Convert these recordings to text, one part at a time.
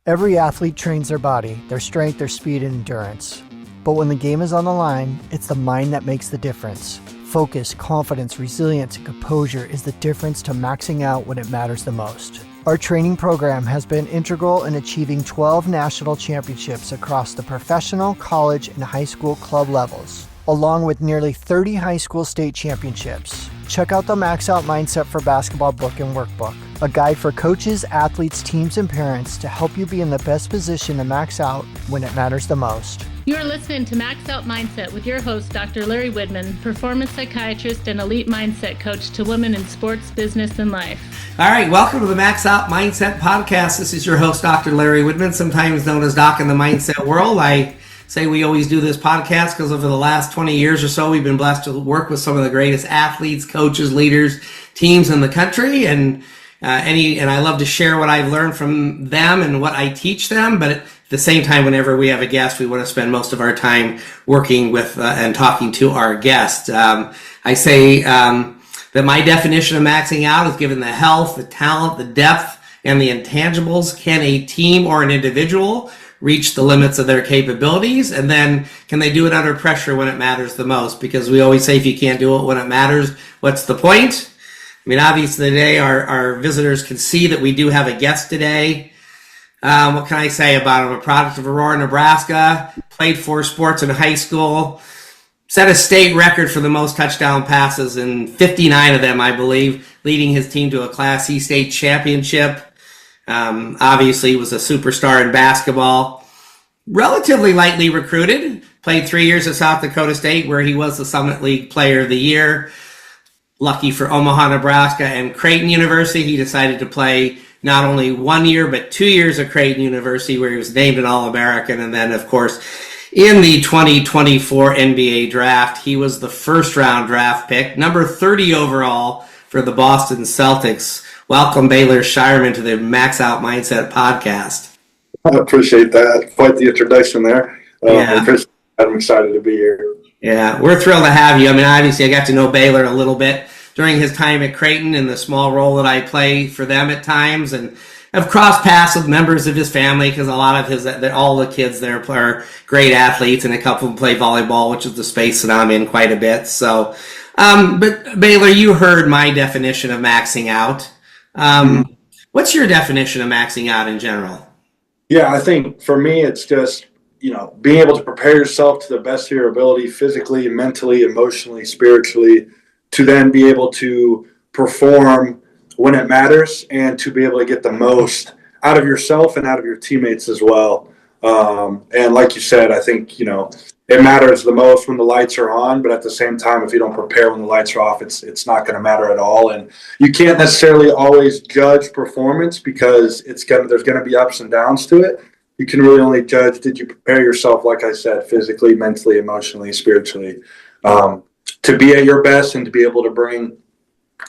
Every athlete trains their body, their strength, their speed, and endurance. But when the game is on the line, it's the mind that makes the difference. Focus, confidence, resilience, and composure is the difference to maxing out when it matters the most. Our training program has been integral in achieving 12 national championships across the professional, college, and high school club levels, along with nearly 30 high school state championships. Check out the Max Out Mindset for Basketball book and workbook, a guide for coaches, athletes, teams, and parents to help you be in the best position to max out when it matters the most. You are listening to Max Out Mindset with your host, Dr. Larry Widman, performance psychiatrist and elite mindset coach to women in sports, business, and life. All right, welcome to the Max Out Mindset podcast. This is your host, Dr. Larry Widman, sometimes known as Doc in the mindset world. I say we always do this podcast because over the last 20 years or so, we've been blessed to work with some of the greatest athletes, coaches, leaders, teams in the country, and I love to share what I've learned from them and what I teach them. But at the same time, whenever we have a guest, we want to spend most of our time working with and talking to our guest. I say that my definition of maxing out is given the health, the talent, the depth, and the intangibles. Can a team or an individual reach the limits of their capabilities? And then can they do it under pressure when it matters the most? Because we always say if you can't do it when it matters, what's the point? I mean, obviously today our visitors can see that we do have a guest today. What can I say about him? A product of Aurora, Nebraska, played 4 sports in high school, set a state record for the most touchdown passes in 59 of them, I believe, leading his team to a Class C state championship. Obviously was a superstar in basketball, relatively lightly recruited, played 3 years at South Dakota State where he was the Summit League Player of the Year. Lucky for Omaha, Nebraska and Creighton University, he decided to play not only 1 year, but 2 years at Creighton University where he was named an All-American. And then, of course, in the 2024 NBA draft, he was the first round draft pick, number 30 overall for the Boston Celtics. Welcome, Baylor Scheierman, to the Max Out Mindset podcast. I appreciate that. Quite the introduction there. I'm excited to be here. Yeah, we're thrilled to have you. I mean, obviously, I got to know Baylor a little bit during his time at Creighton in the small role that I play for them at times, and I've crossed paths with members of his family because a lot of all the kids there are great athletes, and a couple of them play volleyball, which is the space that I'm in quite a bit. So, but Baylor, you heard my definition of maxing out. What's your definition of maxing out in general? Yeah, I think for me, it's just, being able to prepare yourself to the best of your ability, physically, mentally, emotionally, spiritually, to then be able to perform when it matters and to be able to get the most out of yourself and out of your teammates as well. And like you said, I think, it matters the most when the lights are on, but at the same time, if you don't prepare when the lights are off, it's not going to matter at all. And you can't necessarily always judge performance because there's going to be ups and downs to it. You can really only judge, did you prepare yourself, like I said, physically, mentally, emotionally, spiritually, to be at your best and to be able to bring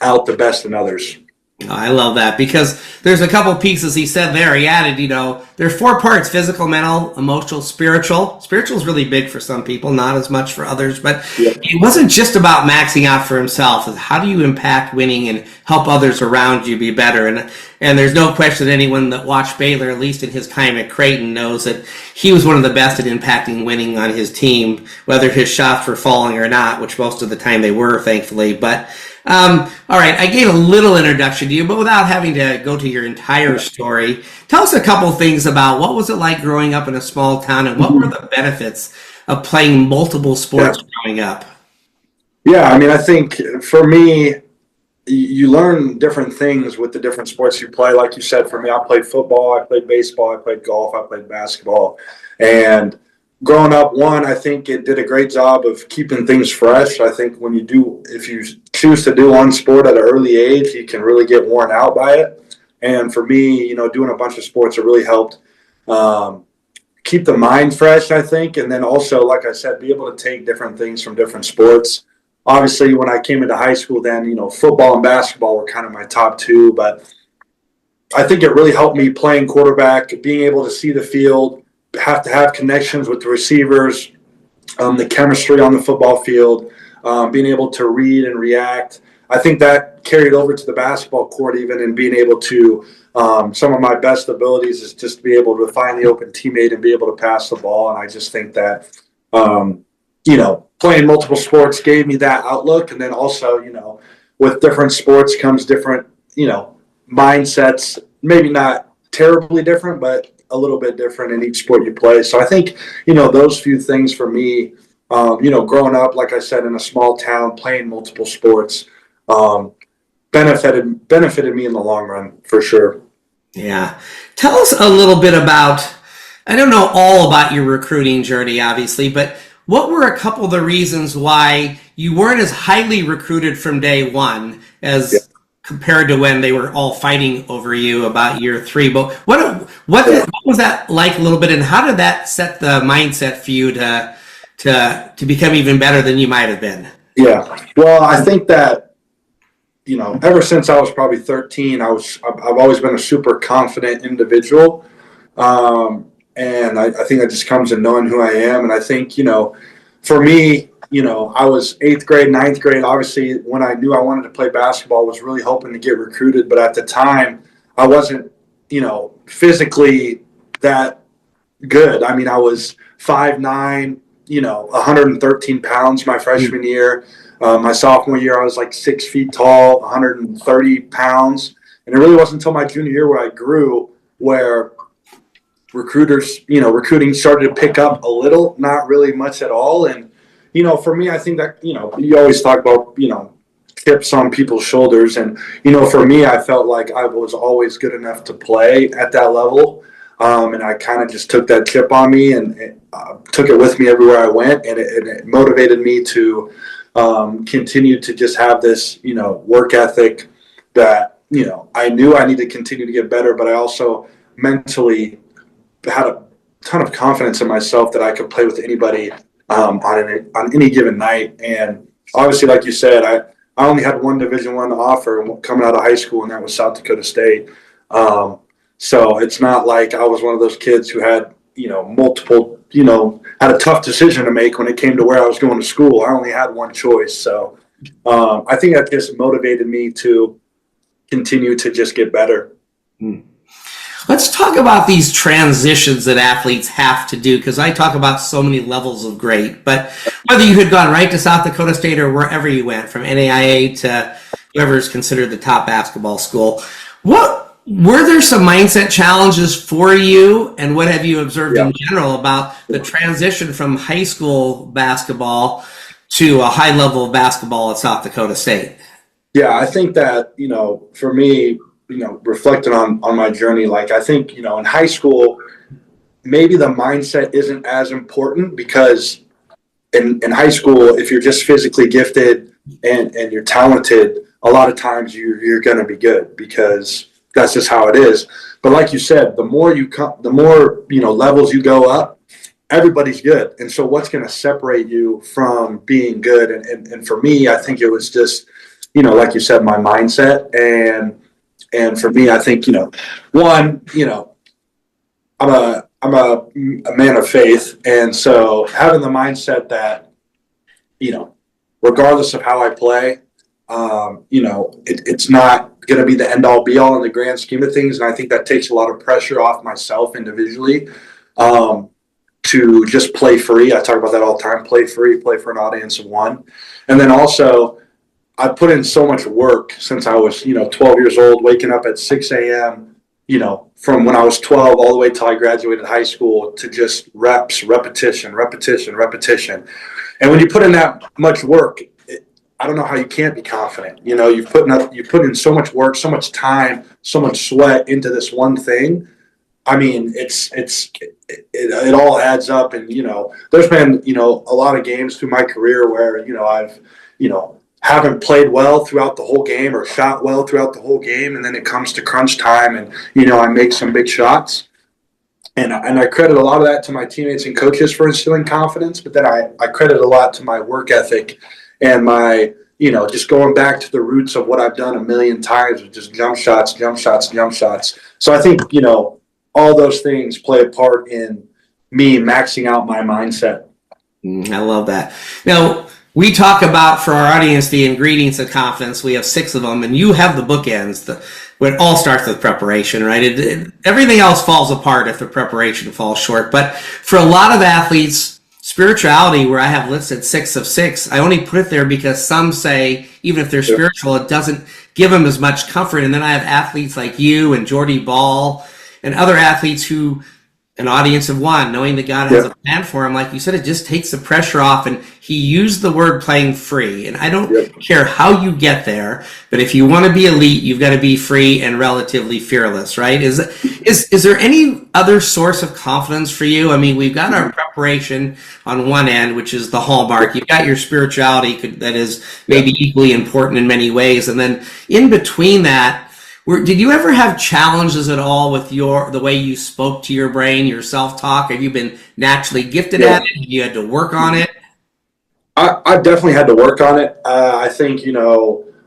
out the best in others. I love that because there's a couple pieces he said there. He added, there are 4 parts: physical, mental, emotional, spiritual. Spiritual is really big for some people, not as much for others. But It wasn't just about maxing out for himself. It's how do you impact winning and help others around you be better? And there's no question that anyone that watched Baylor, at least in his time at Creighton, knows that he was one of the best at impacting winning on his team, whether his shots were falling or not, which most of the time they were, thankfully. But all right, I gave a little introduction to you, but without having to go to your entire story, tell us a couple things about what was it like growing up in a small town and what were the benefits of playing multiple sports growing up? Yeah, I mean, I think for me, you learn different things with the different sports you play. Like you said, for me, I played football, I played baseball, I played golf, I played basketball. And growing up, I think it did a great job of keeping things fresh. I think if you choose to do one sport at an early age, you can really get worn out by it. And for me, doing a bunch of sports, it really helped keep the mind fresh, I think. And then also, like I said, be able to take different things from different sports. Obviously, when I came into high school, then, football and basketball were kind of my top 2. But I think it really helped me playing quarterback, being able to see the field, have to have connections with the receivers, the chemistry on the football field, being able to read and react. I think that carried over to the basketball court even, and being able to, some of my best abilities is just to be able to find the open teammate and be able to pass the ball. And I just think that, playing multiple sports gave me that outlook. And then also, with different sports comes different, mindsets, maybe not terribly different, but a little bit different in each sport you play. So I think, those few things for me, growing up, like I said, in a small town, playing multiple sports, benefited me in the long run for sure. Yeah. Tell us a little bit about, I don't know all about your recruiting journey, obviously, but what were a couple of the reasons why you weren't as highly recruited from day one as compared to when they were all fighting over you about year 3? But what was that like a little bit, and how did that set the mindset for you to become even better than you might have been? Yeah. Well, I think that, ever since I was probably 13, I've always been a super confident individual. And I think that just comes in knowing who I am. And I think, for me, I was 8th grade, 9th grade. Obviously, when I knew I wanted to play basketball, I was really hoping to get recruited. But at the time, I wasn't, physically that good. I mean, I was 5'9", 113 pounds my freshman year. My sophomore year, I was like 6 feet tall, 130 pounds. And it really wasn't until my junior year where I grew, where recruiting started to pick up a little, not really much at all. And, for me, I think that, you always talk about, chips on people's shoulders. And, for me, I felt like I was always good enough to play at that level. And I kind of just took that chip on me and took it with me everywhere I went. And it motivated me to continue to just have this, work ethic that, I knew I needed to continue to get better, but I also mentally had a ton of confidence in myself that I could play with anybody on any given night. And obviously, like you said, I only had one Division I offer coming out of high school, and that was South Dakota State. So it's not like I was one of those kids who had, multiple, had a tough decision to make when it came to where I was going to school. I only had one choice. So I think that just motivated me to continue to just get better. Let's talk about these transitions that athletes have to do, because I talk about so many levels of great. But whether you had gone right to South Dakota State or wherever you went, from NAIA to whoever is considered the top basketball school, were there some mindset challenges for you, and what have you observed in general about the transition from high school basketball to a high level of basketball at South Dakota State? Yeah, I think that, for me, reflecting on my journey, like I think, in high school, maybe the mindset isn't as important, because in high school, if you're just physically gifted and you're talented, a lot of times you're going to be good, because that's just how it is. But like you said, the more levels you go up, everybody's good. And so what's going to separate you from being good? And for me, I think it was just, like you said, my mindset. And for me, I think, one, I'm a man of faith. And so having the mindset that, regardless of how I play, it's not going to be the end all be all in the grand scheme of things. And I think that takes a lot of pressure off myself individually, to just play free. I talk about that all the time: play free, play for an audience of one. And then also, I put in so much work since I was, 12 years old, waking up at 6 a.m., from when I was 12 all the way till I graduated high school, to just reps, repetition. And when you put in that much work, I don't know how you can't be confident. You put in so much work, so much time, so much sweat into this one thing. I mean, it all adds up. And, there's been, a lot of games through my career where, I've, haven't played well throughout the whole game or shot well throughout the whole game. And then it comes to crunch time and, I make some big shots. And I credit a lot of that to my teammates and coaches for instilling confidence. But then I credit a lot to my work ethic and my, just going back to the roots of what I've done a million times with just jump shots. So I think, all those things play a part in me maxing out my mindset. I love that. Now, We talk about, for our audience, the ingredients of confidence. We have 6 of them, and you have the bookends. It all starts with preparation, right? Everything else falls apart if the preparation falls short. But for a lot of athletes, spirituality, where I have listed 6 of 6, I only put it there because some say, even if they're spiritual, it doesn't give them as much comfort. And then I have athletes like you and Jordy Ball and other athletes who, an audience of 1, knowing that God has a plan for him, like you said, it just takes the pressure off. And he used the word playing free. And I don't care how you get there, but if you want to be elite, you've got to be free and relatively fearless, right? Is there any other source of confidence for you? I mean, we've got our preparation on one end, which is the hallmark. You've got your spirituality that is maybe equally important in many ways. And then in between that, did you ever have challenges at all with the way you spoke to your brain, your self-talk? Have you been naturally gifted at it? You had to work on it? I definitely had to work on it. I think,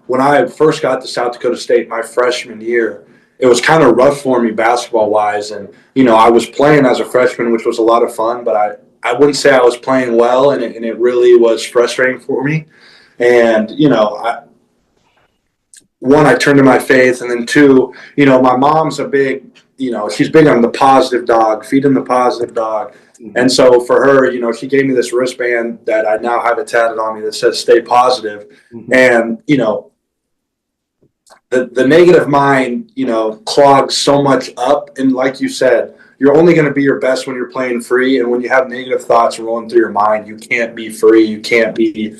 when I first got to South Dakota State my freshman year, it was kind of rough for me basketball-wise. And, I was playing as a freshman, which was a lot of fun, but I wouldn't say I was playing well, and it really was frustrating for me. And, one, I turned to my faith, and then 2, my mom's a big, she's big on the positive dog, feeding the positive dog. And so for her, she gave me this wristband that I now have it tatted on me that says stay positive. And, the negative mind, clogs so much up. And like you said, you're only going to be your best when you're playing free. And when you have negative thoughts rolling through your mind, you can't be free. You can't be,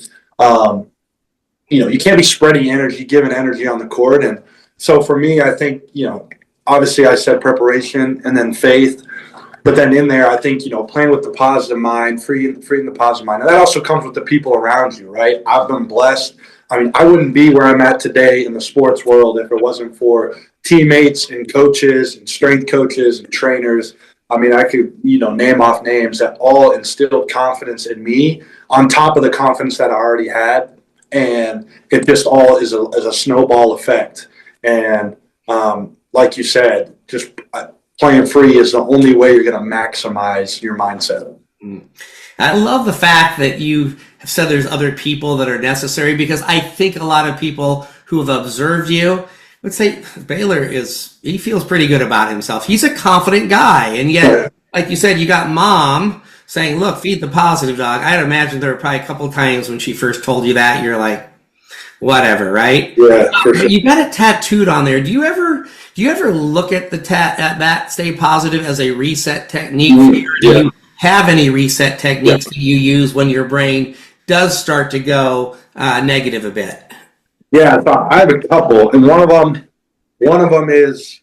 you can't be spreading energy, giving energy on the court. And so for me, I think, obviously I said preparation and then faith, but then in there, I think, playing with the positive mind, freeing the positive mind. And that also comes with the people around you, right? I've been blessed. I mean, I wouldn't be where I'm at today in the sports world if it wasn't for teammates and coaches and strength coaches and trainers. I mean, I could, name off names that all instilled confidence in me on top of the confidence that I already had. And it just all is a snowball effect. And like you said, just playing free is the only way you're going to maximize your mindset. I love the fact that you have said there's other people that are necessary, because I think a lot of people who have observed you would say Baylor he feels pretty good about himself. He's a confident guy. And yet, like you said, you got mom saying, look, feed the positive dog. I'd imagine there were probably a couple of times when she first told you that, you're like, whatever, right? Yeah, for sure. You got it tattooed on there. Do you ever look at at that stay positive as a reset technique for you? Or do you have any reset techniques that you use when your brain does start to go negative a bit? Yeah, I have a couple, and one of them is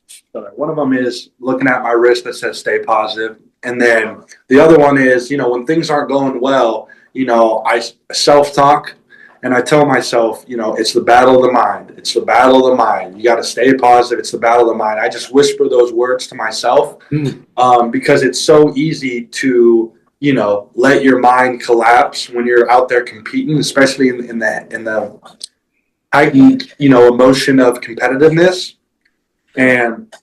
looking at my wrist that says stay positive. And then the other one is, when things aren't going well, I self-talk and I tell myself, it's the battle of the mind. It's the battle of the mind. You got to stay positive. It's the battle of the mind. I just whisper those words to myself because it's so easy to, let your mind collapse when you're out there competing, especially in the heightened, emotion of competitiveness. And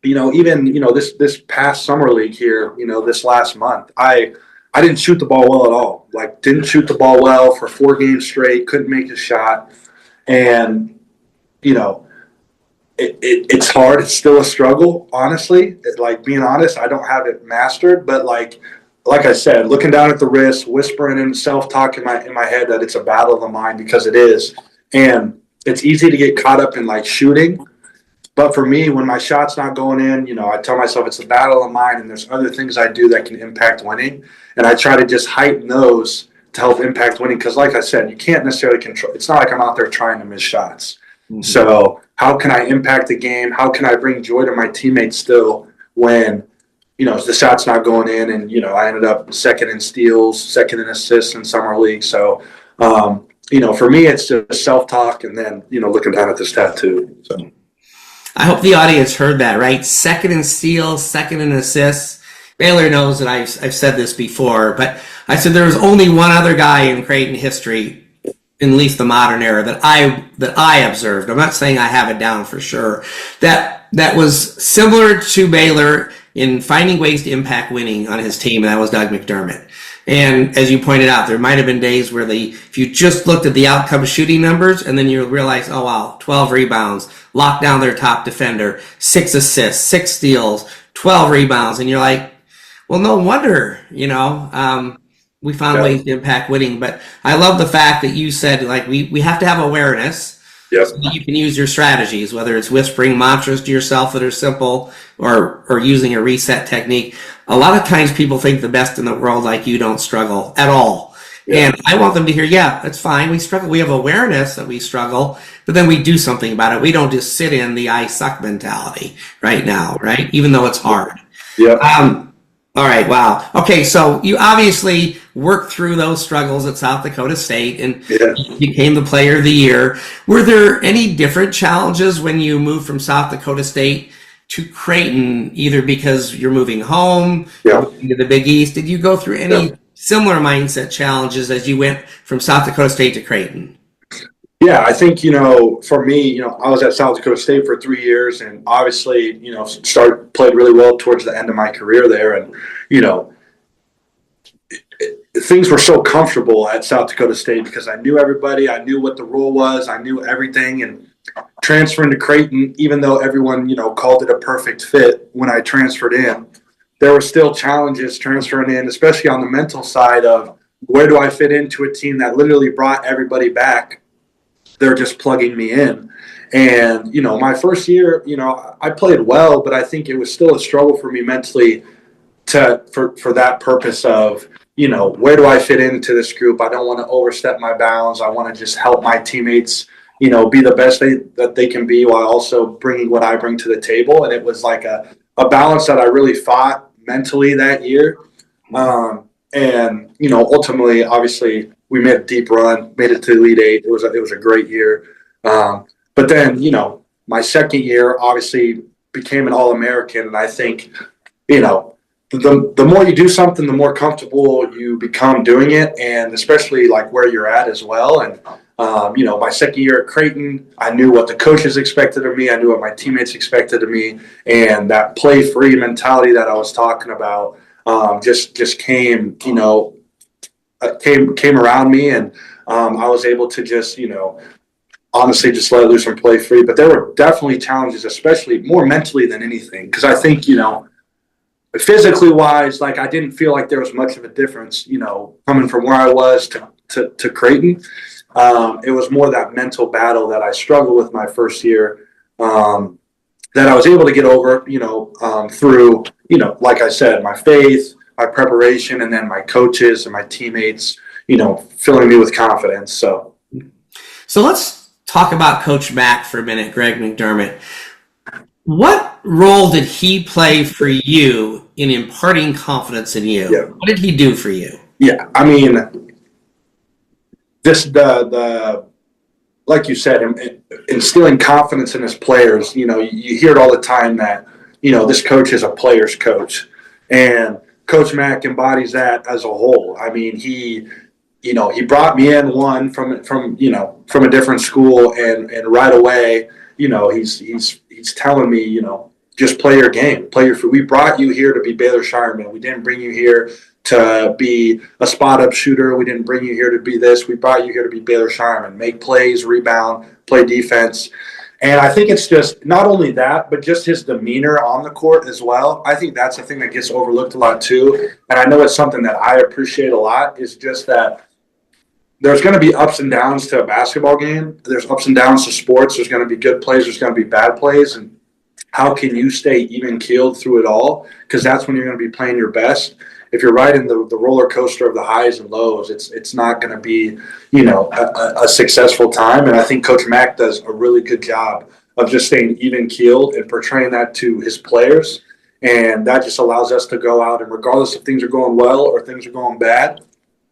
even, this past summer league here, this last month, I didn't shoot the ball well at all. Like, didn't shoot the ball well for 4 games straight, couldn't make a shot. And, it's hard. It's still a struggle, honestly. Being honest, I don't have it mastered. But like I said, looking down at the wrist, whispering and self-talk in my head that it's a battle of the mind, because it is. And it's easy to get caught up in, shooting. But for me, when my shot's not going in, I tell myself it's a battle of mind, and there's other things I do that can impact winning. And I try to just heighten those to help impact winning. Because like I said, you can't necessarily control. It's not like I'm out there trying to miss shots. Mm-hmm. So how can I impact the game? How can I bring joy to my teammates still when, the shot's not going in? And, I ended up second in steals, second in assists in summer league. So, for me, it's just self-talk and then, looking down at this tattoo. So. I hope the audience heard that, right? Second in steals, second in assists. Baylor knows that I've said this before, but I said there was only one other guy in Creighton history, in at least the modern era, that I observed. I'm not saying I have it down for sure. That was similar to Baylor in finding ways to impact winning on his team, and that was Doug McDermott. And as you pointed out, there might have been days where if you just looked at the outcome shooting numbers and then you realize, oh wow, 12 rebounds, locked down their top defender, 6 assists, 6 steals, 12 rebounds. And you're like, well, no wonder, we found ways to impact winning. But I love the fact that you said, like, we have to have awareness. Yes. So that you can use your strategies, whether it's whispering mantras to yourself that are simple or using a reset technique. A lot of times people think the best in the world like you don't struggle at all. Yeah. And I want them to hear, yeah, it's fine. We struggle. We have awareness that we struggle, but then we do something about it. We don't just sit in the I suck mentality right now, right? Even though it's hard. Yeah. All right. Wow. Okay. So you obviously worked through those struggles at South Dakota State and you became the player of the year. Were there any different challenges when you moved from South Dakota State to Creighton, either because you're moving home to the Big East? Did you go through any similar mindset challenges as you went from South Dakota State to Creighton? Yeah, I think, for me, I was at South Dakota State for 3 years and obviously, played really well towards the end of my career there. And, things were so comfortable at South Dakota State because I knew everybody. I knew what the rule was. I knew everything. And transferring to Creighton, even though everyone, called it a perfect fit when I transferred in, there were still challenges transferring in, especially on the mental side of where do I fit into a team that literally brought everybody back. They're just plugging me in. And, my first year, I played well, but I think it was still a struggle for me mentally for that purpose of, where do I fit into this group? I don't want to overstep my bounds. I want to just help my teammates, be the best that they can be while also bringing what I bring to the table. And it was like a balance that I really fought mentally that year. And, ultimately, obviously, we made a deep run, made it to the Elite Eight. It was a great year. But then, my second year obviously became an All-American. And I think, the more you do something, the more comfortable you become doing it, and especially like where you're at as well. And, my second year at Creighton, I knew what the coaches expected of me. I knew what my teammates expected of me. And that play-free mentality that I was talking about just came, came around me, and I was able to just, honestly just let loose and play free. But there were definitely challenges, especially more mentally than anything, because I think, physically wise, like I didn't feel like there was much of a difference, coming from where I was to Creighton. It was more that mental battle that I struggled with my first year that I was able to get over, through, like I said, my faith, my preparation, and then my coaches and my teammates, filling me with confidence. So let's talk about Coach Mack for a minute, Greg McDermott. What role did he play for you in imparting confidence in you? Yeah. What did he do for you? Yeah, I mean, the like you said, instilling confidence in his players. You hear it all the time that this coach is a player's coach, and Coach Mack embodies that as a whole. I mean, he brought me in from a different school, and right away, he's telling me, just play your game, we brought you here to be Baylor Scheierman. We didn't bring you here to be a spot up shooter. We didn't bring you here to be this. We brought you here to be Baylor Scheierman, make plays, rebound, play defense. And I think it's just not only that, but just his demeanor on the court as well. I think that's the thing that gets overlooked a lot too. And I know it's something that I appreciate a lot, is just that there's going to be ups and downs to a basketball game. There's ups and downs to sports. There's going to be good plays. There's going to be bad plays. And how can you stay even keeled through it all? Because that's when you're going to be playing your best. If you're riding the roller coaster of the highs and lows, it's not going to be, a successful time. And I think Coach Mack does a really good job of just staying even keeled and portraying that to his players. And that just allows us to go out and, regardless if things are going well or things are going bad,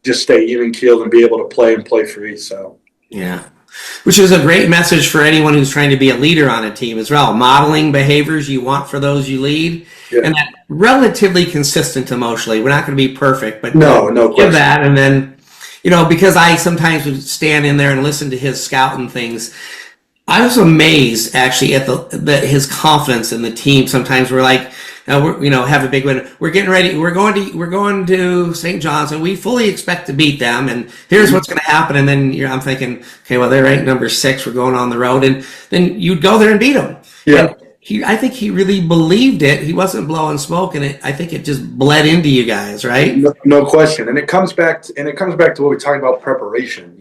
just stay even keeled and be able to play and play free. So, yeah. Which is a great message for anyone who's trying to be a leader on a team as well. Modeling behaviors you want for those you lead, and that relatively consistent emotionally. We're not going to be perfect, but no give that. And then, because I sometimes would stand in there and listen to his scouting things, I was amazed actually at his confidence in the team. Sometimes we're like, have a big win. We're getting ready. We're going to St. John's, and we fully expect to beat them. And here's what's going to happen. And then I'm thinking, okay, well, they're ranked number 6. We're going on the road, and then you'd go there and beat them. Yeah. I think he really believed it. He wasn't blowing smoke, and I think it just bled into you guys, right? No question. And it comes back to what we talked about, preparation.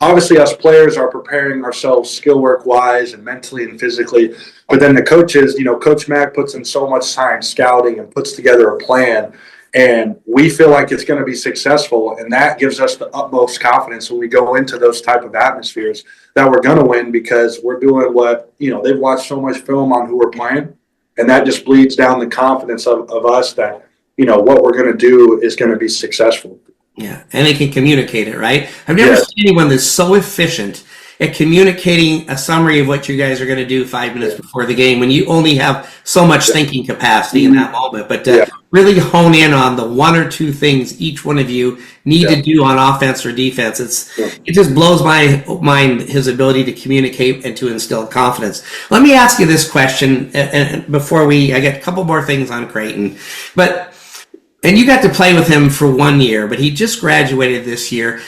Obviously us players are preparing ourselves skill work wise and mentally and physically, but then the coaches, Coach Mack puts in so much time scouting and puts together a plan, and we feel like it's going to be successful, and that gives us the utmost confidence when we go into those type of atmospheres that we're going to win, because we're doing what, they've watched so much film on who we're playing, and that just bleeds down the confidence of us that, what we're going to do is going to be successful. Yeah, and they can communicate it, right? I've never seen anyone that's so efficient at communicating a summary of what you guys are going to do 5 minutes before the game, when you only have so much thinking capacity in that moment. But really hone in on the 1 or 2 things each one of you need to do on offense or defense. It just blows my mind, his ability to communicate and to instill confidence. Let me ask you this question, and before I get a couple more things on Creighton, and you got to play with him for 1 year, but he just graduated this year.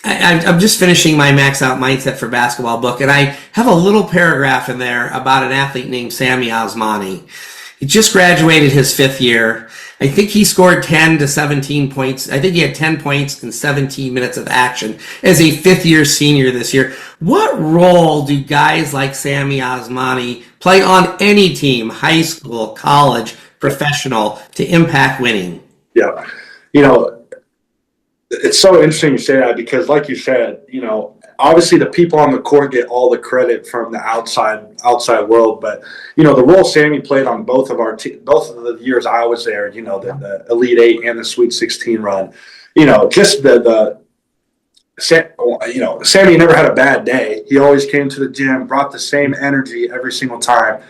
I'm just finishing my Max Out Mindset for Basketball book, and I have a little paragraph in there about an athlete named Sammy Osmani. He just graduated his 5th year. I think he scored 10 to 17 points. I think he had 10 points in 17 minutes of action as a 5th-year senior this year. What role do guys like Sammy Osmani play on any team, high school, college, professional, to impact winning? Yeah. It's so interesting you say that, because like you said, obviously the people on the court get all the credit from the outside world, but the role Sammy played on both of the years I was there, the Elite 8 and the Sweet 16 run, just Sammy never had a bad day. He always came to the gym, brought the same energy every single time.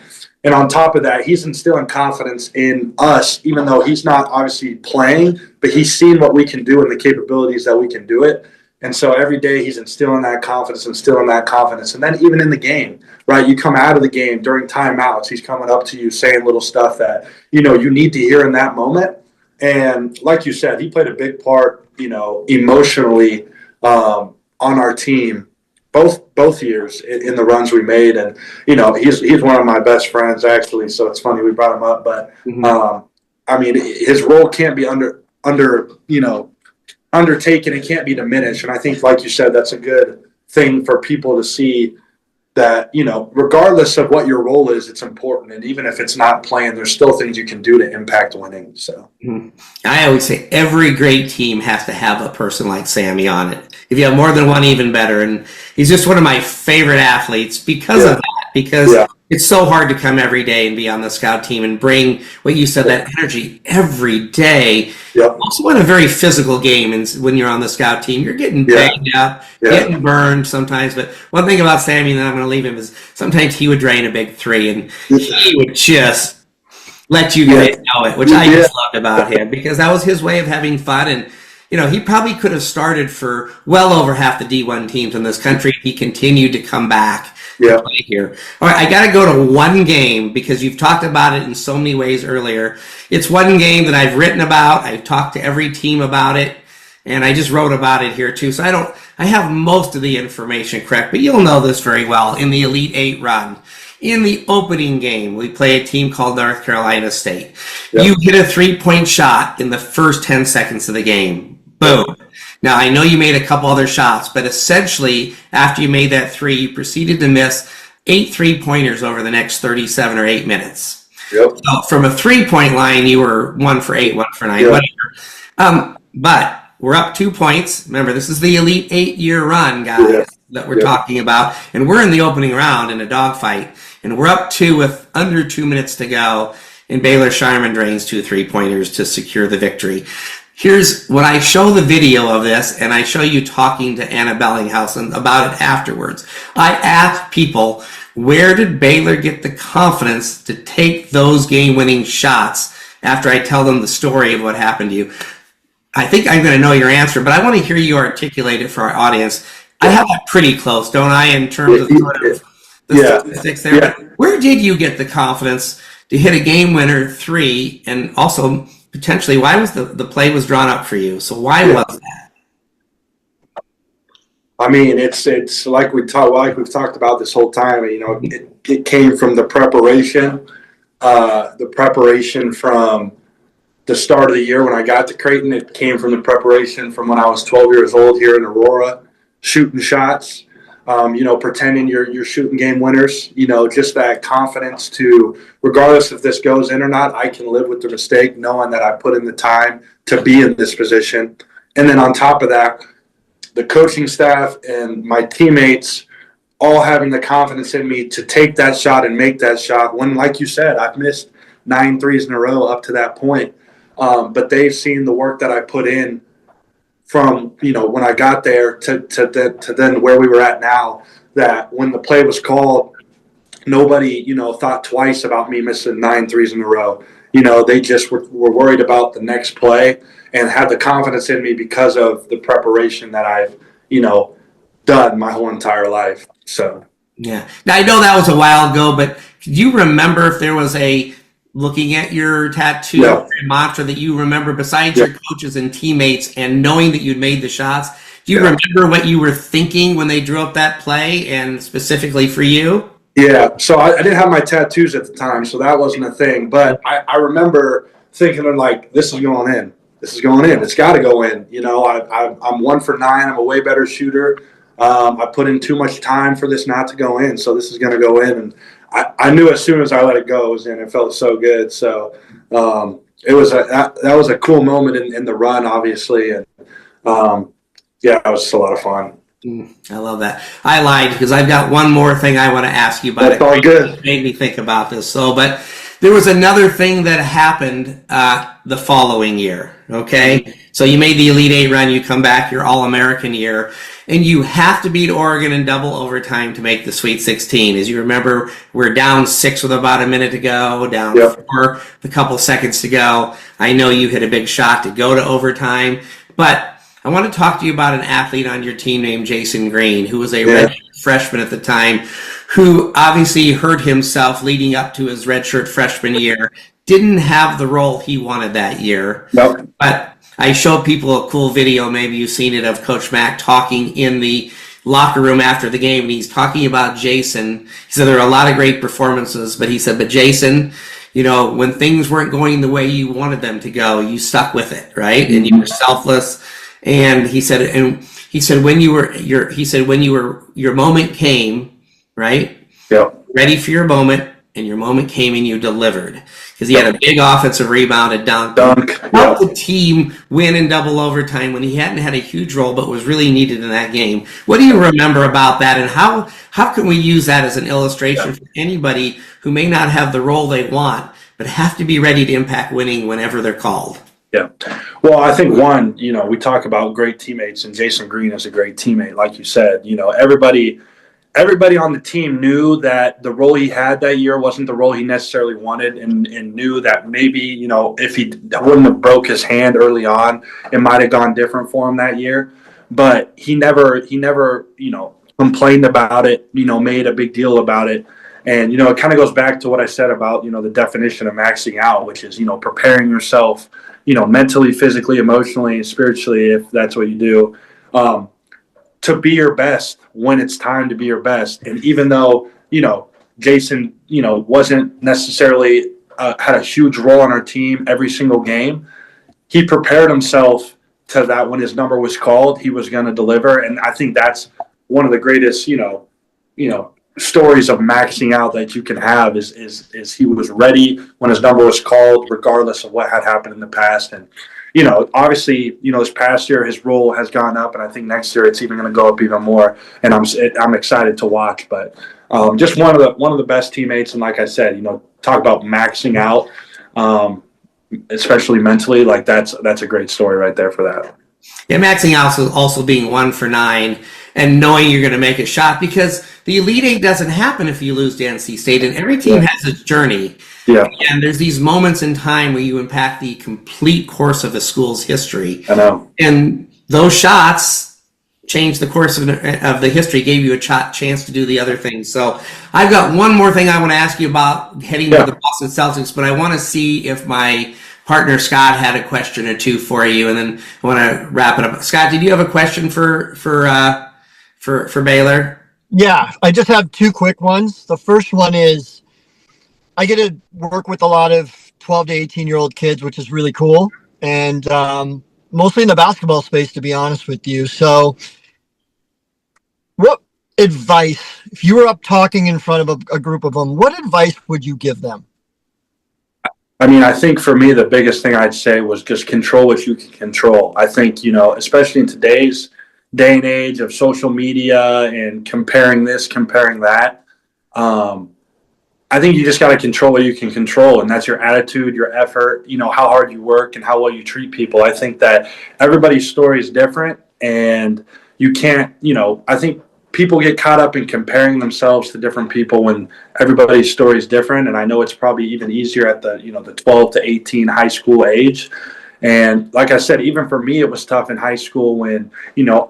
And on top of that, he's instilling confidence in us, even though he's not obviously playing, but he's seen what we can do and the capabilities that we can do it. And so every day he's instilling that confidence. And then even in the game, right, you come out of the game during timeouts, he's coming up to you saying little stuff that, you need to hear in that moment. And like you said, he played a big part, emotionally on our team. Both years in the runs we made, and he's one of my best friends actually, so it's funny we brought him up, but his role can't be undertaken, it can't be diminished, and I think, like you said, that's a good thing for people to see, that regardless of what your role is, it's important, and even if it's not playing, there's still things you can do to impact winning. So I always say every great team has to have a person like Sammy on it. If you have more than one, even better. And he's just one of my favorite athletes because of that, because it's so hard to come every day and be on the scout team and bring what you said, that energy every day. Also in a very physical game, and when you're on the scout team, you're getting banged up, getting burned sometimes. But one thing about Sammy, and then I'm going to leave him, is sometimes he would drain a big 3, and he would just let you guys know it, which I just loved about him, because that was his way of having fun. And he probably could have started for well over half the D1 teams in this country. He continued to come back to play here. All right, I got to go to one game, because you've talked about it in so many ways earlier. It's one game that I've written about. I've talked to every team about it, and I just wrote about it here too. So I have most of the information correct, but you'll know this very well. In the Elite 8 run, in the opening game, we play a team called North Carolina State. You hit a 3-point shot in the first 10 seconds of the game. Boom. Now, I know you made a couple other shots, but essentially, after you made that 3, you proceeded to miss 8 3-pointers over the next 37 or 8 minutes. So from a 3-point line, you were 1 for 8, 1 for 9, whatever. But we're up 2 points. Remember, this is the Elite 8-year run, guys, that we're talking about. And we're in the opening round in a dogfight. And we're up 2 with under 2 minutes to go. And Baylor Scheierman drains 2 3-pointers to secure the victory. Here's when I show the video of this, and I show you talking to Anna Bellinghausen about it afterwards. I ask people, where did Baylor get the confidence to take those game-winning shots after I tell them the story of what happened to you? I think I'm going to know your answer, but I want to hear you articulate it for our audience. I have that pretty close, don't I, in terms of sort of the statistics there? Where did you get the confidence to hit a game winner 3, and also potentially why was the play was drawn up for you? So why was that? I mean, it's like we've talked about this whole time. You know, it came from the preparation from the start of the year when I got to Creighton. It came from the preparation from when I was 12 years old here in Aurora, shooting shots, pretending you're shooting game winners, just that confidence to, regardless if this goes in or not, I can live with the mistake, knowing that I put in the time to be in this position. And then on top of that, the coaching staff and my teammates all having the confidence in me to take that shot and make that shot when, like you said, I've missed 9 threes in a row up to that point. But they've seen the work that I put in from, when I got there to then where we were at now, that when the play was called, nobody, thought twice about me missing 9 threes in a row. They just were worried about the next play and had the confidence in me because of the preparation that I've, done my whole entire life. So, yeah. Now, I know that was a while ago, but do you remember if there was looking at your tattoo mantra that you remember besides your coaches and teammates and knowing that you'd made the shots? Do you remember what you were thinking when they drew up that play and specifically for you? Yeah. So I didn't have my tattoos at the time, so that wasn't a thing. But I remember thinking this is going in. This is going in. It's got to go in. I'm 1 for 9. I'm a way better shooter. I put in too much time for this not to go in, so this is going to go in. And I knew as soon as I let it go, it was in. It felt so good. So it was that was a cool moment in the run, obviously, and it was just a lot of fun. I love that. I lied because I've got one more thing I want to ask you about. That's all good. It made me think about this. But there was another thing that happened the following year. Okay, so you made the Elite 8 run. You come back your All-American year. And you have to beat Oregon in double overtime to make the Sweet 16. As you remember, we're down 6 with about a minute to go, down 4 with a couple seconds to go. I know you hit a big shot to go to overtime. But I want to talk to you about an athlete on your team named Jason Green, who was a redshirt freshman at the time, who obviously hurt himself leading up to his redshirt freshman year, didn't have the role he wanted that year. Nope. But I showed people a cool video, maybe you've seen it, of Coach Mack talking in the locker room after the game, and he's talking about Jason. He said there are a lot of great performances, but he said, but Jason, when things weren't going the way you wanted them to go, you stuck with it, right? And you were selfless. And he said when your moment came, right? Yeah. Ready for your moment, and your moment came and you delivered. Because he had a big offensive rebound, a dunk. Helped the team win in double overtime when he hadn't had a huge role but was really needed in that game. What do you remember about that, and how can we use that as an illustration for anybody who may not have the role they want but have to be ready to impact winning whenever they're called? Yeah. Well, I think one, we talk about great teammates, and Jason Green is a great teammate. Like you said, everybody on the team knew that the role he had that year wasn't the role he necessarily wanted, and knew that maybe, if he wouldn't have broke his hand early on, it might have gone different for him that year. But he never, complained about it, made a big deal about it. And, it kind of goes back to what I said about, the definition of maxing out, which is, preparing yourself, mentally, physically, emotionally, spiritually, if that's what you do, to be your best when it's time to be your best. And even though, Jason, wasn't necessarily had a huge role on our team every single game, he prepared himself to that when his number was called, he was going to deliver. And I think that's one of the greatest, stories of maxing out that you can have is he was ready when his number was called, regardless of what had happened in the past. And, obviously, this past year, his role has gone up, and I think next year it's even going to go up even more. And I'm excited to watch. But just one of the best teammates, and like I said, talk about maxing out, especially mentally. Like that's a great story right there for that. Yeah, maxing out is also being 1 for 9 and knowing you're going to make a shot, because the Elite 8 doesn't happen if you lose to NC State, and every team has its journey. Yeah. And there's these moments in time where you impact the complete course of a school's history. I know. And those shots, changed the course of the history, gave you a chance to do the other things. So I've got one more thing I want to ask you about heading to the Boston Celtics, but I want to see if my partner Scott had a question or two for you, and then I want to wrap it up. Scott, did you have a question for Baylor? Yeah, I just have two quick ones. The first one is I get to work with a lot of 12 to 18-year-old kids, which is really cool, and mostly in the basketball space, to be honest with you. So what advice, if you were up talking in front of a group of them, what advice would you give them? I mean, I think for me, the biggest thing I'd say was just control what you can control. I think, especially in today's day and age of social media and comparing this, comparing that, I think you just got to control what you can control, and that's your attitude, your effort, how hard you work and how well you treat people. I think that everybody's story is different, and you can't, I think people get caught up in comparing themselves to different people when everybody's story is different. And I know it's probably even easier at the 12 to 18 high school age. And like I said, even for me, it was tough in high school when,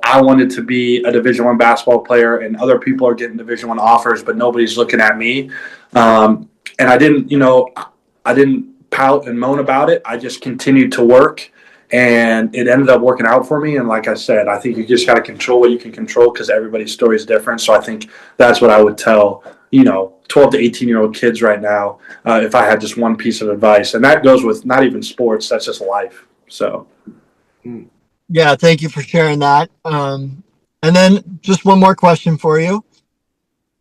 I wanted to be a Division I basketball player and other people are getting Division I offers, but nobody's looking at me. And I didn't pout and moan about it. I just continued to work, and it ended up working out for me. And like I said, I think you just got to control what you can control because everybody's story is different. So I think that's what I would tell, 12 to 18-year-old kids right now, if I had just one piece of advice. And that goes with not even sports, that's just life. So. Yeah, thank you for sharing that. And then just one more question for you.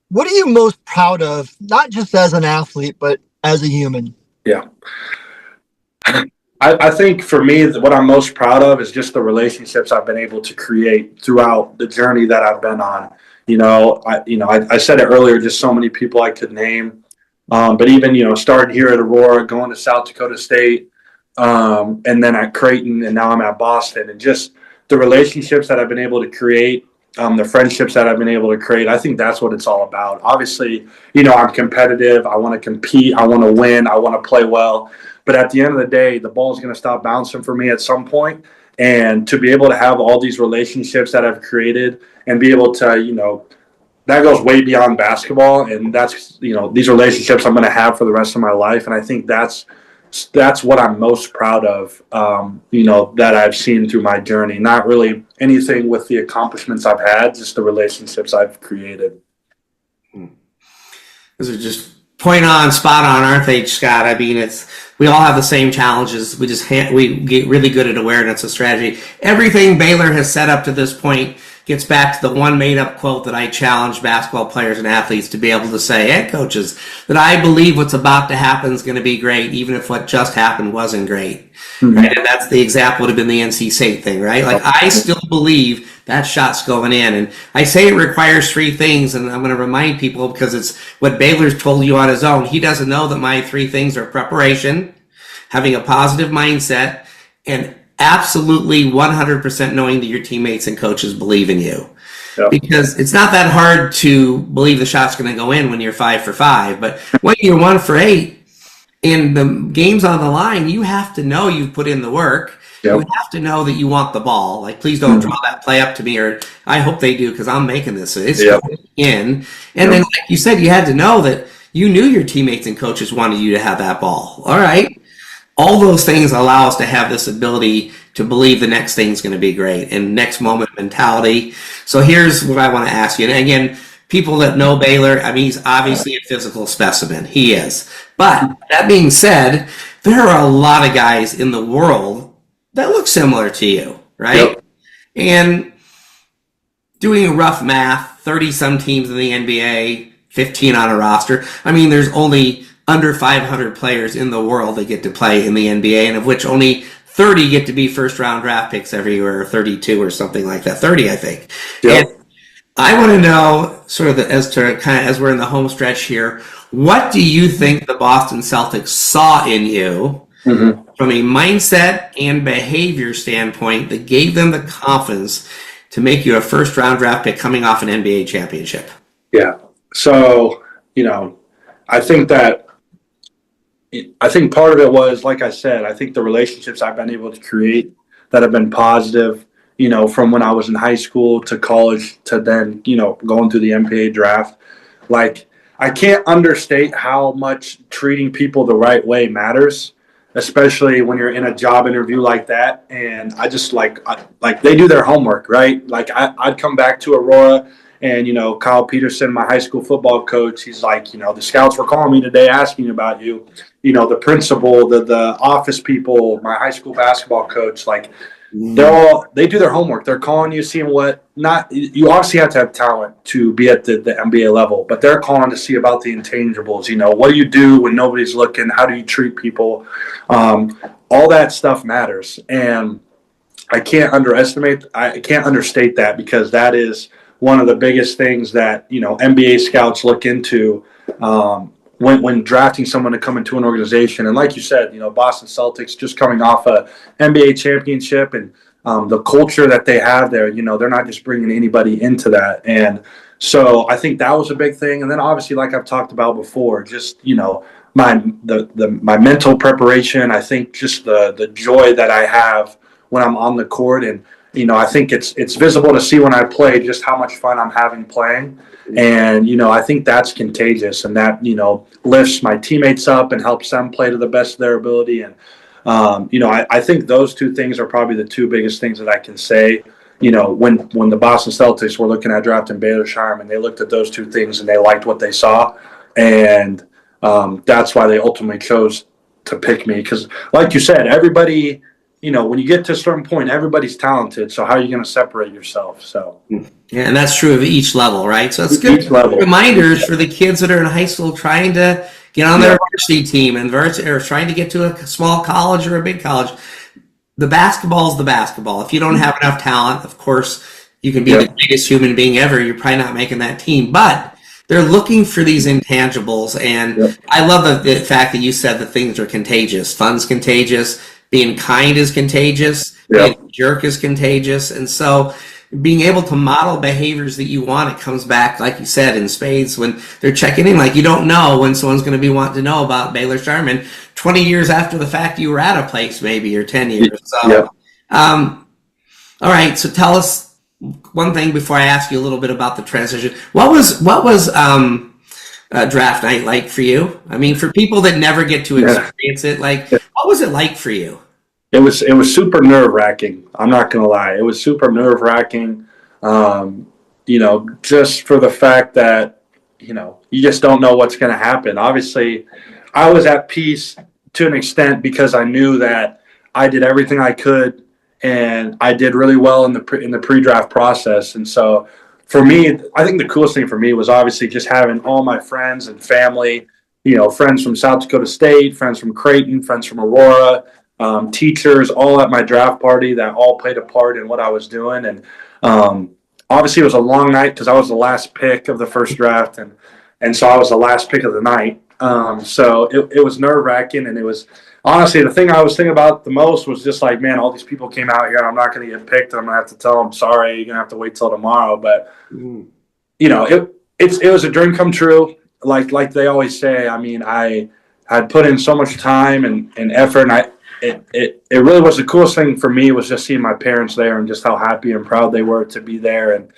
What are you most proud of, not just as an athlete, but as a human? Yeah. I think for me, what I'm most proud of is just the relationships I've been able to create throughout the journey that I've been on. I said it earlier, just so many people I could name. But even, starting here at Aurora, going to South Dakota State, and then at Creighton, and now I'm at Boston, and just the relationships that I've been able to create, the friendships that I've been able to create. I think that's what it's all about. Obviously, I'm competitive. I want to compete. I want to win. I want to play well. But at the end of the day, the ball is going to stop bouncing for me at some point. And to be able to have all these relationships that I've created and be able to, that goes way beyond basketball. And that's, these relationships I'm going to have for the rest of my life. And I think that's what I'm most proud of, that I've seen through my journey. Not really anything with the accomplishments I've had, just the relationships I've created. Those are just point on, spot on, aren't they, Scott? I mean, we all have the same challenges. We get really good at awareness and strategy. Everything Baylor has set up to this point gets back to the one made-up quote that I challenge basketball players and athletes to be able to say, and coaches, that I believe what's about to happen is going to be great, even if what just happened wasn't great. Mm-hmm. Right? And that's the example would have been the NC State thing, right? Like, I still believe that shot's going in. And I say it requires three things, and I'm going to remind people because it's what Baylor's told you on his own. He doesn't know that my three things are preparation, having a positive mindset, and absolutely 100% knowing that your teammates and coaches believe in you. Yep. Because it's not that hard to believe the shot's going to go in when you're 5 for 5, but when you're 1 for 8 and the game's on the line, you have to know you've put in the work. Yep. You have to know that you want the ball. Like, please don't draw that play up to me, or I hope they do because I'm making this. So it's going in. And then, like you said, you had to know that you knew your teammates and coaches wanted you to have that ball. All right. All those things allow us to have this ability to believe the next thing's going to be great and next moment mentality. So here's what I want to ask you. And again, people that know Baylor, I mean, he's obviously a physical specimen. He is. But that being said, there are a lot of guys in the world that look similar to you, right? Yep. And doing rough math, 30-some teams in the NBA, 15 on a roster. I mean, there's only under 500 players in the world that get to play in the NBA, and of which only 30 get to be first-round draft picks every year, or 32 or something like that. 30, I think. Yep. And I want to know, sort of as we're in the home stretch here, what do you think the Boston Celtics saw in you from a mindset and behavior standpoint that gave them the confidence to make you a first-round draft pick coming off an NBA championship? Yeah. So, I think part of it was, like I said, I think the relationships I've been able to create that have been positive, from when I was in high school to college to then, going through the NBA draft. Like, I can't understate how much treating people the right way matters, especially when you're in a job interview like that. And I just like they do their homework, right? Like I'd come back to Aurora and, Kyle Peterson, my high school football coach, he's like, the scouts were calling me today asking about you. The principal, the office people, my high school basketball coach, like, they do their homework. They're calling you, seeing you obviously have to have talent to be at the NBA level, but they're calling to see about the intangibles. What do you do when nobody's looking? How do you treat people? All that stuff matters. And I can't understate that, because that is one of the biggest things that, NBA scouts look into, when drafting someone to come into an organization. And like you said, Boston Celtics just coming off a NBA championship, and the culture that they have there, they're not just bringing anybody into that. And so I think that was a big thing. And then obviously, like I've talked about before, just, my mental preparation. I think just the joy that I have when I'm on the court. And, I think it's visible to see when I play just how much fun I'm having playing. And, I think that's contagious, and that, lifts my teammates up and helps them play to the best of their ability. And, I think those two things are probably the two biggest things that I can say. When the Boston Celtics were looking at drafting Baylor Scheierman, they looked at those two things and they liked what they saw. And that's why they ultimately chose to pick me. Because like you said, everybody, when you get to a certain point, everybody's talented. So how are you going to separate yourself? So yeah, and that's true of each level, right? So it's good reminders for the kids that are in high school trying to get on their varsity team or trying to get to a small college or a big college. The basketball is the basketball. If you don't have enough talent, of course, you can be the greatest human being ever. You're probably not making that team. But they're looking for these intangibles. And I love the fact that you said that things are contagious. Fun's contagious. Being kind is contagious. Being a jerk is contagious. And so being able to model behaviors that you want, it comes back, like you said, in spades when they're checking in. Like, you don't know when someone's going to be wanting to know about Baylor Scheierman 20 years after the fact you were at a place, maybe, or 10 years. So, all right. So tell us one thing before I ask you a little bit about the transition. What was draft night like for you? I mean, for people that never get to experience it, like, what was it like for you? It was super nerve-wracking. I'm not going to lie. It was super nerve-wracking, just for the fact that, you just don't know what's going to happen. Obviously, I was at peace to an extent because I knew that I did everything I could, and I did really well in the pre-draft process. And so for me, I think the coolest thing for me was obviously just having all my friends and family, friends from South Dakota State, friends from Creighton, friends from Aurora, teachers all at my draft party that all played a part in what I was doing. And obviously it was a long night because I was the last pick of the first draft, and so I was the last pick of the night. So it was nerve-wracking, and it was honestly the thing I was thinking about the most was just like, man, all these people came out here, I'm not going to get picked, and I'm going to have to tell them, sorry, you're going to have to wait till tomorrow. But it was a dream come true, like they always say. I mean, I had put in so much time and effort, and it really was the coolest thing for me was just seeing my parents there and just how happy and proud they were to be there. And,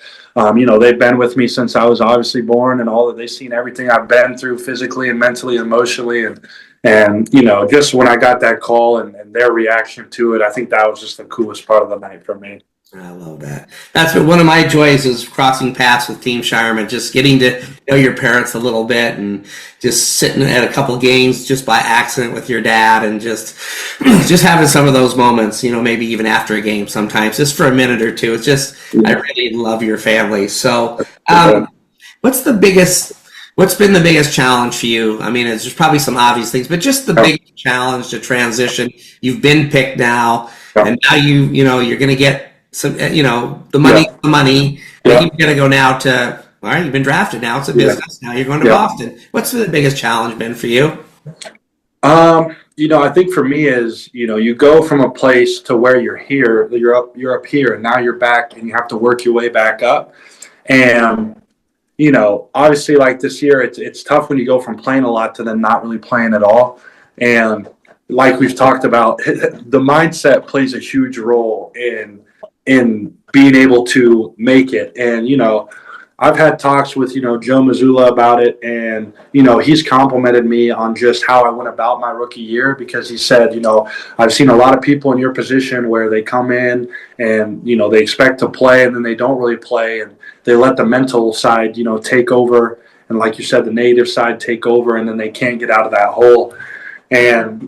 they've been with me since I was obviously born, and all that they've seen everything I've been through physically and mentally and emotionally. And just when I got that call and their reaction to it, I think that was just the coolest part of the night for me. I love that. That's been one of my joys is crossing paths with Team Scheierman, just getting to know your parents a little bit and just sitting at a couple games just by accident with your dad and just having some of those moments, maybe even after a game sometimes, just for a minute or two. It's just, I really love your family. So what's been the biggest challenge for you? I mean, there's probably some obvious things, but just the biggest challenge to transition. You've been picked now, and now you're going to get some, the money. You're going to go now to, all right, you've been drafted now. It's a business. Now you're going to Boston. What's the biggest challenge been for you? I think for me is, you go from a place to where you're up here, and now you're back and you have to work your way back up. And, obviously like this year, it's tough when you go from playing a lot to then not really playing at all. And like we've talked about, the mindset plays a huge role in in being able to make it. And, I've had talks with, Joe Mazzulla about it, and, he's complimented me on just how I went about my rookie year, because he said, I've seen a lot of people in your position where they come in and, they expect to play and then they don't really play, and they let the mental side, take over. And like you said, the negative side take over, and then they can't get out of that hole. And,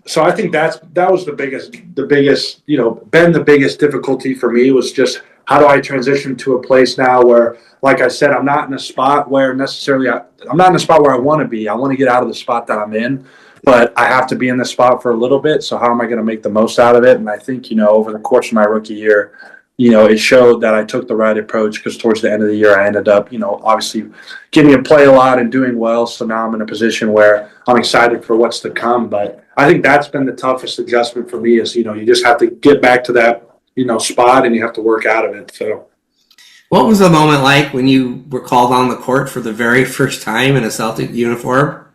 so I think that was the biggest, been the biggest difficulty for me, was just how do I transition to a place now where, like I said, I'm not in a spot where necessarily I'm not in a spot where I want to be. I want to get out of the spot that I'm in, but I have to be in the spot for a little bit. So how am I going to make the most out of it? And I think, over the course of my rookie year, it showed that I took the right approach, because towards the end of the year, I ended up, obviously getting to play a lot and doing well. So now I'm in a position where I'm excited for what's to come. But I think that's been the toughest adjustment for me, is, you just have to get back to that, spot, and you have to work out of it. So What was the moment like when you were called on the court for the very first time in a Celtic uniform?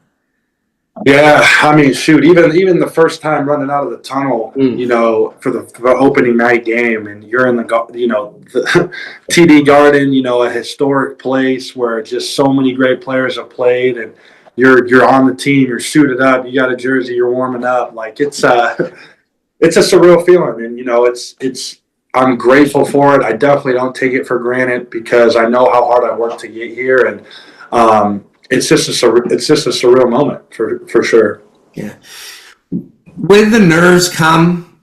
Yeah, I mean, shoot, even the first time running out of the tunnel, for the opening night game, and you're in the TD Garden, a historic place where just so many great players have played, and you're on the team, you're suited up, you got a jersey, you're warming up. Like, it's a surreal feeling, and I'm grateful for it. I definitely don't take it for granted, because I know how hard I worked to get here, and it's just a surreal moment for sure. Yeah. When the nerves come,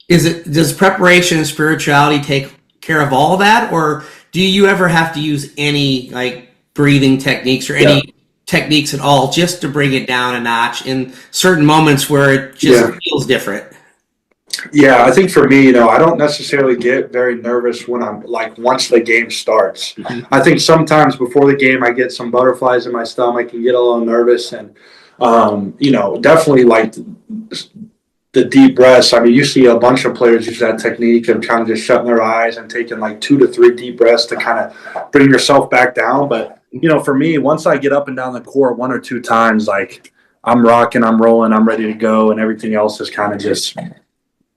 does preparation and spirituality take care of all that, or do you ever have to use any breathing techniques or any techniques at all just to bring it down a notch in certain moments where it just feels different? Yeah, I think for me, I don't necessarily get very nervous when I'm once the game starts. Mm-hmm. I think sometimes before the game, I get some butterflies in my stomach and get a little nervous, and definitely the deep breaths. I mean, you see a bunch of players use that technique of kind of just shutting their eyes and taking 2 to 3 deep breaths to kind of bring yourself back down. But for me, once I get up and down the court 1 or 2 times, I'm rocking, I'm rolling, I'm ready to go, and everything else is kind of just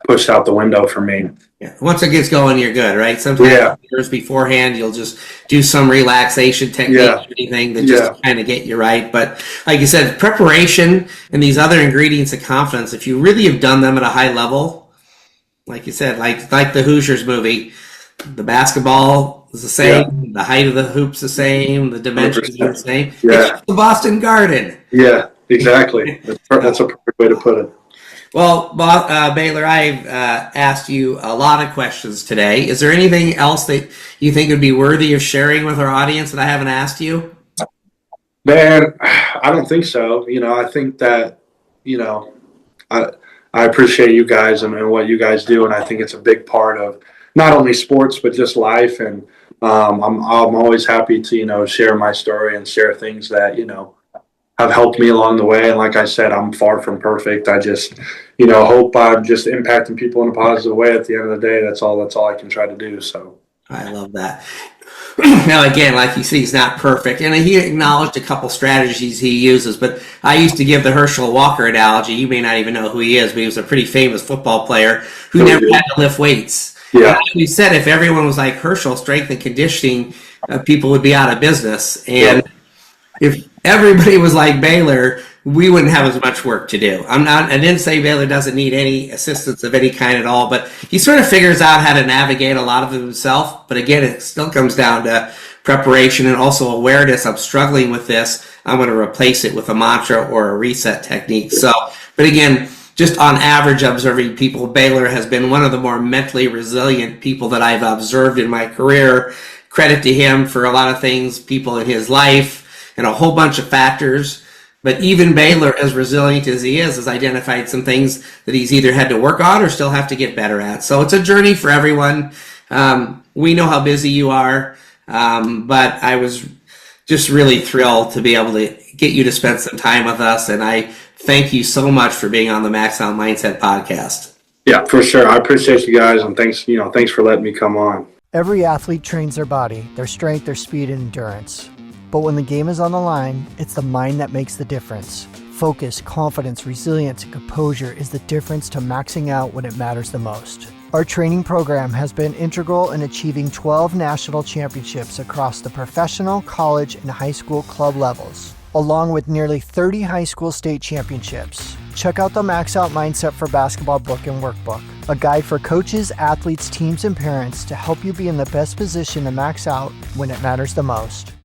pushed out the window for me. Yeah. Once it gets going, you're good, right? Sometimes years beforehand, you'll just do some relaxation technique or anything that just kind of get you right. But like you said, preparation and these other ingredients of confidence, if you really have done them at a high level, like you said, like the Hoosiers movie, the basketball is the same, the height of the hoop's the same, the dimensions are the same. Yeah. It's just the Boston Garden. Yeah, exactly. That's a perfect way to put it. Well, Baylor, I've asked you a lot of questions today. Is there anything else that you think would be worthy of sharing with our audience that I haven't asked you? Man, I don't think so. I think that, I appreciate you guys and what you guys do, and I think it's a big part of not only sports but just life. And I'm always happy to share my story and share things that have helped me along the way. And like I said, I'm far from perfect. I just, hope I'm just impacting people in a positive way. At the end of the day, that's all I can try to do. So I love that. Now, again, like you see, he's not perfect. And he acknowledged a couple strategies he uses, but I used to give the Herschel Walker analogy. You may not even know who he is, but he was a pretty famous football player who never had to lift weights. Yeah. He said if everyone was like Herschel, strength and conditioning, people would be out of business. And if everybody was like Baylor, we wouldn't have as much work to do. I didn't say Baylor doesn't need any assistance of any kind at all, but he sort of figures out how to navigate a lot of it himself. But again, it still comes down to preparation and also awareness. I'm struggling with this. I'm going to replace it with a mantra or a reset technique. So, but again, just on average, observing people, Baylor has been one of the more mentally resilient people that I've observed in my career. Credit to him for a lot of things, people in his life, and a whole bunch of factors. But even Baylor, as resilient as he is, has identified some things that he's either had to work on or still have to get better at. So it's a journey for everyone. We know how busy you are, but I was just really thrilled to be able to get you to spend some time with us. And I thank you so much for being on the Max Out Mindset podcast. Yeah, for sure. I appreciate you guys, and thanks for letting me come on. Every athlete trains their body, their strength, their speed, and endurance. But when the game is on the line, it's the mind that makes the difference. Focus, confidence, resilience, and composure is the difference to maxing out when it matters the most. Our training program has been integral in achieving 12 national championships across the professional, college, and high school club levels, along with nearly 30 high school state championships. Check out the Max Out Mindset for Basketball book and workbook, a guide for coaches, athletes, teams, and parents to help you be in the best position to max out when it matters the most.